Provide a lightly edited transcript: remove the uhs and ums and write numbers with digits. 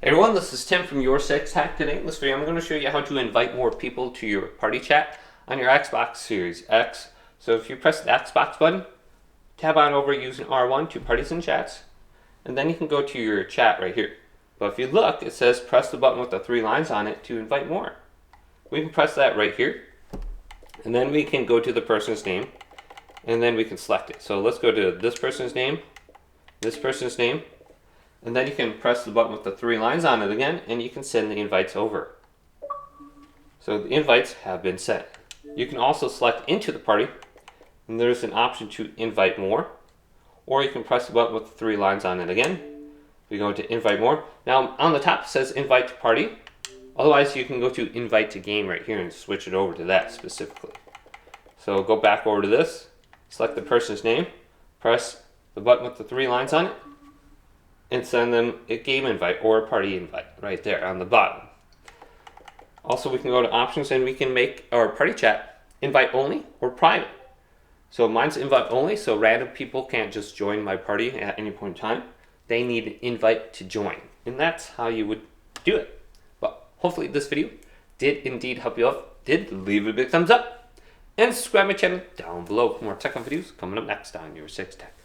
Hey everyone, this is Tim from YourSixHack. Today in this video I'm going to show you how to invite more people to your party chat on your Xbox Series X. So if you press the Xbox button, tab on over using R1 to Parties and Chats, and then you can go to your chat right here. But if you look, it says press the button with the 3 lines on it to invite more. We can press that right here, and then we can go to the person's name, and then we can select it. So let's go to this person's name, and then you can press the button with the 3 lines on it again, and you can send the invites over. So the invites have been sent. You can also select into the party, and there's an option to invite more, or you can press the button with the 3 lines on it again. We go to invite more. Now on the top it says invite to party. Otherwise you can go to invite to game right here and switch it over to that specifically. So go back over to this, select the person's name, press the button with the 3 lines on it, and send them a game invite or a party invite right there on the bottom. Also, we can go to options and we can make our party chat invite only or private. So mine's invite only, so random people can't just join my party at any point in time. They need an invite to join, and that's how you would do it. But hopefully this video did indeed help you out. Leave it a big thumbs up and subscribe my channel down below for more tech videos coming up next on YourSixTech.